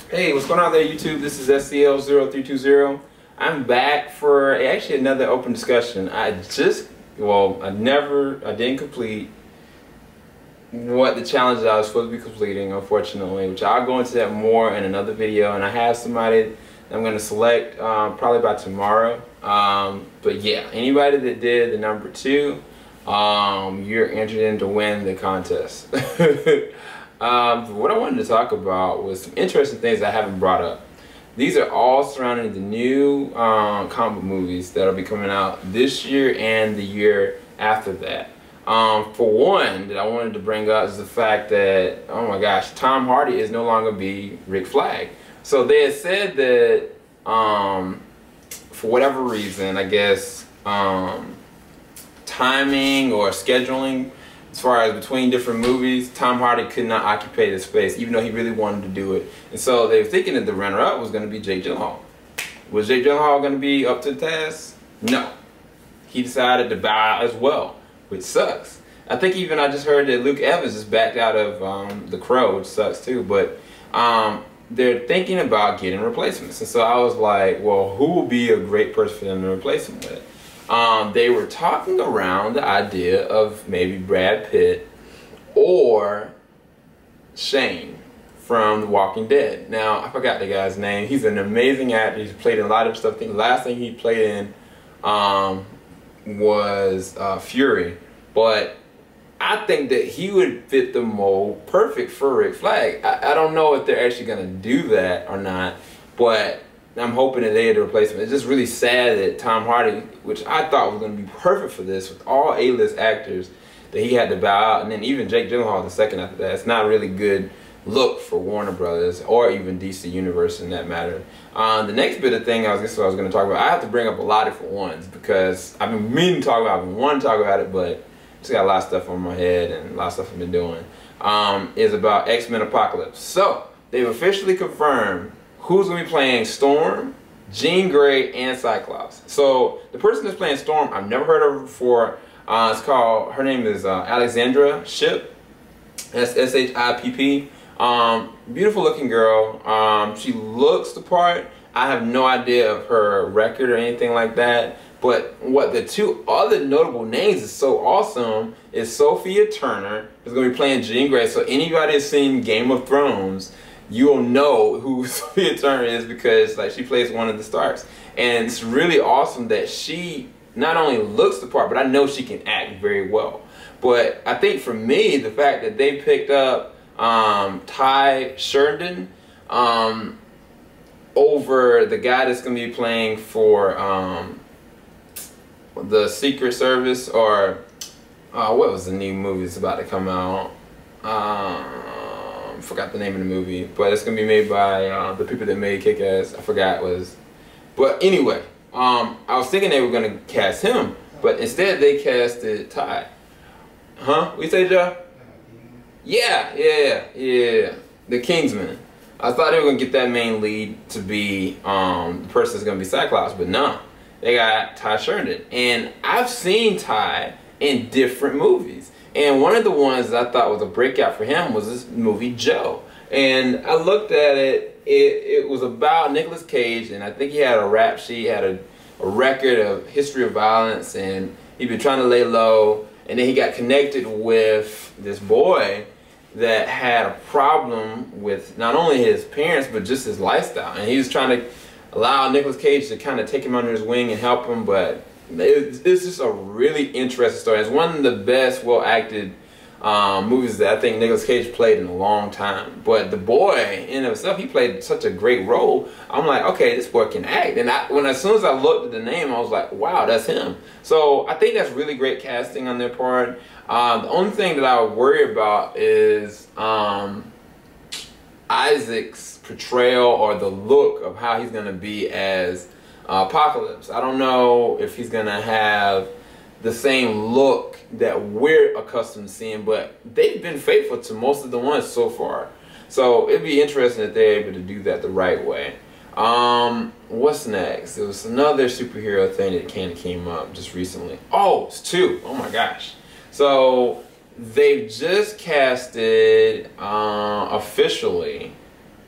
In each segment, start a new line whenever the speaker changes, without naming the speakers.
Hey, what's going on there, YouTube? This is SCL0320. I'm back for actually another open discussion. I didn't complete what the challenge that I was supposed to be completing, unfortunately, which I'll go into that more in another video. And I have somebody that I'm going to select probably by tomorrow. But yeah, anybody that did the number 2, you're entered in to win the contest. What I wanted to talk about was some interesting things I haven't brought up. These are all surrounding the new comic book movies that'll be coming out this year and the year after that. For one, that I wanted to bring up is the fact that, oh my gosh, Tom Hardy is no longer be Rick Flag. So they had said that for whatever reason, I guess timing or scheduling, as far as between different movies, Tom Hardy could not occupy the space, even though he really wanted to do it. And so they were thinking that the runner-up was going to be Jake Gyllenhaal. Was Jake Gyllenhaal going to be up to the task? No. He decided to bow out as well, which sucks. I think even I just heard that Luke Evans is backed out of The Crow, which sucks too. But they're thinking about getting replacements. And so I was like, well, who will be a great person for them to replace him with? They were talking around the idea of maybe Brad Pitt or Shane from The Walking Dead. Now, I forgot the guy's name. He's an amazing actor. He's played in a lot of stuff. I think the last thing he played in was Fury. But I think that he would fit the mold perfect for Rick Flag. I don't know if they're actually going to do that or not, but I'm hoping that they had a replacement. It's just really sad that Tom Hardy, which I thought was going to be perfect for this, with all A-list actors, that he had to bow out. And then even Jake Gyllenhaal the second after that. It's not a really good look for Warner Brothers or even DC Universe in that matter. The next bit of thing I was going to talk about, I have to bring up a lot of different ones because I've been meaning to talk about it, I've been wanting to talk about it, but I just got a lot of stuff on my head and a lot of stuff I've been doing, is about XMen Apocalypse. So, they've officially confirmed who's going to be playing Storm, Jean Grey, and Cyclops. So the person that's playing Storm, I've never heard of her before. Her name is Alexandra Shipp. That's S-H-I-P-P. Beautiful looking girl. She looks the part. I have no idea of her record or anything like that. But what the two other notable names is so awesome is Sophia Turner is going to be playing Jean Grey. So anybody that's seen Game of Thrones, you'll know who Sophia Turner is because she plays one of the Starks. And it's really awesome that she not only looks the part, but I know she can act very well. But I think for me, the fact that they picked up Ty Sheridan over the guy that's going to be playing for the Secret Service, or what was the new movie that's about to come out? Forgot the name of the movie, but it's gonna be made by the people that made Kick-Ass. I forgot but anyway, I was thinking they were gonna cast him, but instead they casted Ty. Huh? What you say, Joe? Yeah, the Kingsmen. I thought they were gonna get that main lead to be the person that's gonna be Cyclops, but no, they got Ty Sheridan, and I've seen Ty in different movies. And one of the ones that I thought was a breakout for him was this movie, Joe. And I looked at it, it was about Nicolas Cage, and I think he had a rap sheet, had a record of history of violence, and he'd been trying to lay low, and then he got connected with this boy that had a problem with not only his parents, but just his lifestyle. And he was trying to allow Nicolas Cage to kind of take him under his wing and help him, but it's just a really interesting story. It's one of the best, well-acted movies that I think Nicolas Cage played in a long time. But the boy, in himself, he played such a great role. I'm like, okay, this boy can act. And as soon as I looked at the name, I was like, wow, that's him. So I think that's really great casting on their part. The only thing that I would worry about is Isaac's portrayal or the look of how he's going to be as Apocalypse. I don't know if he's gonna have the same look that we're accustomed to seeing, but they've been faithful to most of the ones so far. So it'd be interesting if they're able to do that the right way. What's next? There was another superhero thing that came up just recently. Oh, it's 2. Oh my gosh. So they've just casted officially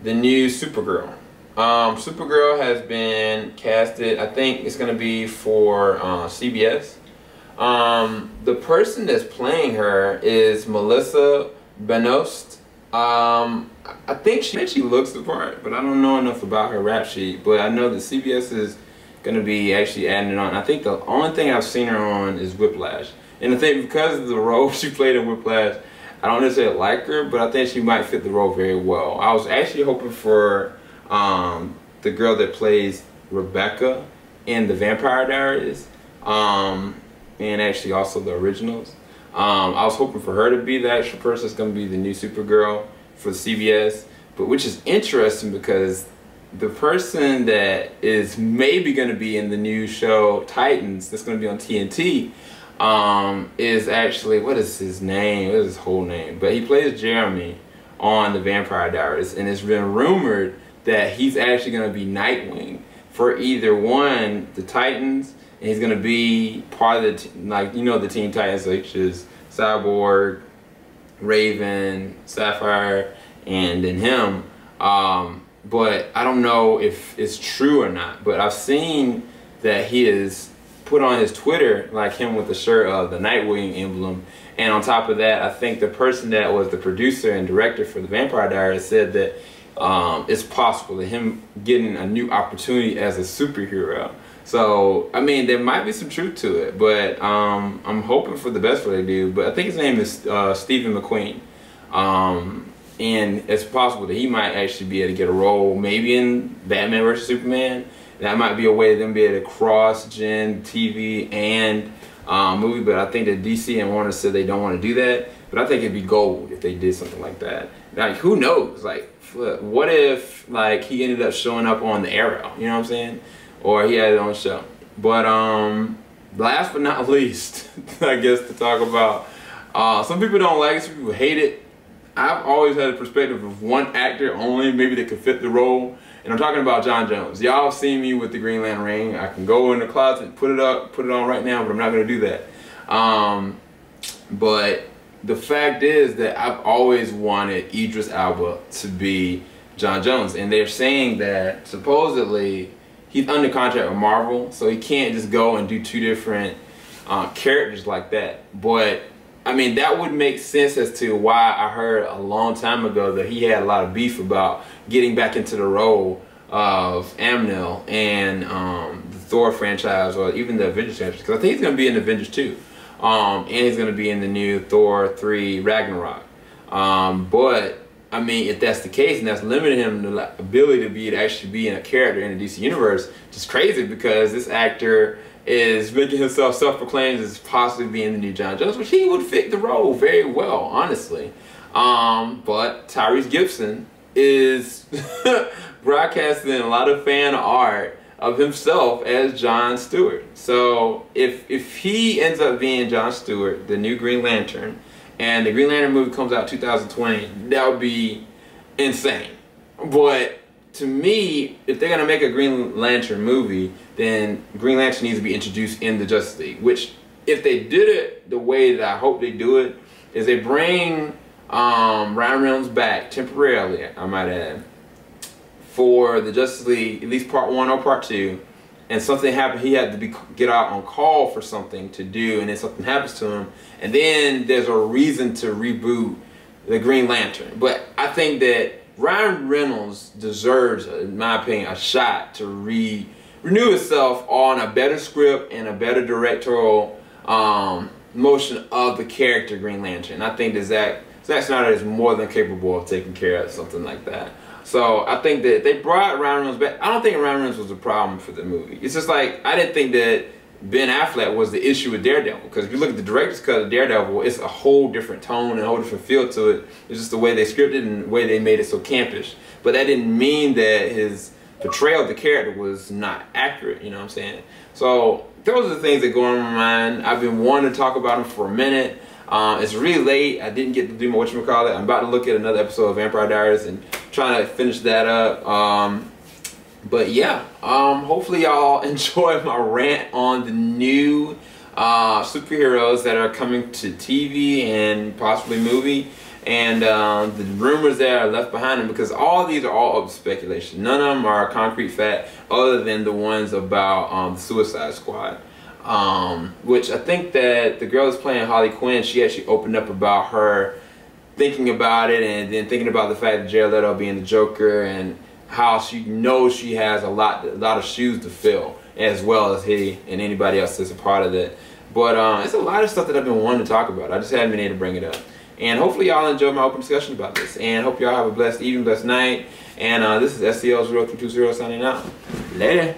the new Supergirl. Supergirl has been casted. I think it's going to be for CBS. The person that's playing her is Melissa Benoist. I think she looks the part, but I don't know enough about her rap sheet. But I know that CBS is going to be actually adding it on. I think the only thing I've seen her on is Whiplash. And I think because of the role she played in Whiplash, I don't necessarily like her, but I think she might fit the role very well. I was actually hoping for the girl that plays Rebecca in the Vampire Diaries, and actually also the originals. I was hoping for her to be the actual person that's going to be the new Supergirl for CBS, but which is interesting because the person that is maybe going to be in the new show Titans that's going to be on TNT is actually, what is his name? What is his whole name? But he plays Jeremy on the Vampire Diaries, and it's been rumored that he's actually going to be Nightwing for either one, the Titans, and he's going to be part of the, like, you know, the Teen Titans, which is Cyborg, Raven, Sapphire, and then him. But I don't know if it's true or not, but I've seen that he is put on his Twitter like him with the shirt of the Nightwing emblem, and on top of that, I think the person that was the producer and director for the Vampire Diaries said that it's possible that him getting a new opportunity as a superhero. So I mean, there might be some truth to it, but I'm hoping for the best for the dude. But I think his name is Stephen McQueen, and it's possible that he might actually be able to get a role maybe in Batman vs Superman. That might be a way of them be able to cross-gen TV and movie, but I think that DC and Warner said they don't want to do that. But I think it'd be gold if they did something like that. Like, who knows? Like, what if like he ended up showing up on the Arrow? You know what I'm saying? Or he had his own show. But last but not least, I guess to talk about, some people don't like it, some people hate it. I've always had a perspective of one actor only, maybe that could fit the role. And I'm talking about Jon Jones. Y'all have seen me with the Green Lantern ring. I can go in the closet and put it up, put it on right now, but I'm not going to do that. But the fact is that I've always wanted Idris Elba to be Jon Jones. And they're saying that supposedly he's under contract with Marvel, so he can't just go and do two different characters like that. But I mean, that would make sense as to why I heard a long time ago that he had a lot of beef about getting back into the role of Amnel and the Thor franchise, or even the Avengers franchise, because I think he's going to be in Avengers 2. And he's going to be in the new Thor 3 Ragnarok. But I mean, if that's the case, and that's limiting him the ability to actually be in a character in the DC universe, it's crazy because this actor is making himself self-proclaimed as possibly being the new Jon Jones, which he would fit the role very well, honestly. But Tyrese Gibson is broadcasting a lot of fan art of himself as John Stewart. So if he ends up being John Stewart, the new Green Lantern, and the Green Lantern movie comes out 2020, that would be insane. But to me, if they're going to make a Green Lantern movie, then Green Lantern needs to be introduced in the Justice League. Which, if they did it the way that I hope they do it, is they bring Ryan Reynolds back temporarily, I might add, for the Justice League, at least part 1 or part 2, and something happened, he had to get out on call for something to do, and then something happens to him, and then there's a reason to reboot the Green Lantern. But I think that Ryan Reynolds deserves, in my opinion, a shot to renew itself on a better script and a better directorial motion of the character Green Lantern. I think that Zack Snyder is more than capable of taking care of something like that. So I think that they brought Ryan Reynolds back. I don't think Ryan Reynolds was a problem for the movie. It's just like, I didn't think that Ben Affleck was the issue with Daredevil, because if you look at the director's cut of Daredevil, it's a whole different tone and a whole different feel to it. It's just the way they scripted and the way they made it so campish. But that didn't mean that his portrayal of the character was not accurate, you know what I'm saying? So those are the things that go on my mind. I've been wanting to talk about them for a minute. It's really late. I didn't get to do my whatchamacallit. I'm about to look at another episode of Vampire Diaries and trying to finish that up. But yeah, hopefully y'all enjoy my rant on the new superheroes that are coming to TV and possibly movie. and the rumors that are left behind them, because all these are all up speculation. None of them are concrete fact other than the ones about the Suicide Squad. Which I think that the girl that's playing Harley Quinn, she actually opened up about her thinking about it, and then thinking about the fact that Jared Leto being the Joker, and how she knows she has a lot of shoes to fill, as well as he and anybody else that's a part of it. But it's a lot of stuff that I've been wanting to talk about. I just haven't been able to bring it up. And hopefully y'all enjoyed my open discussion about this. And hope y'all have a blessed evening, blessed night. And this is SCL's 0320 signing out. Later.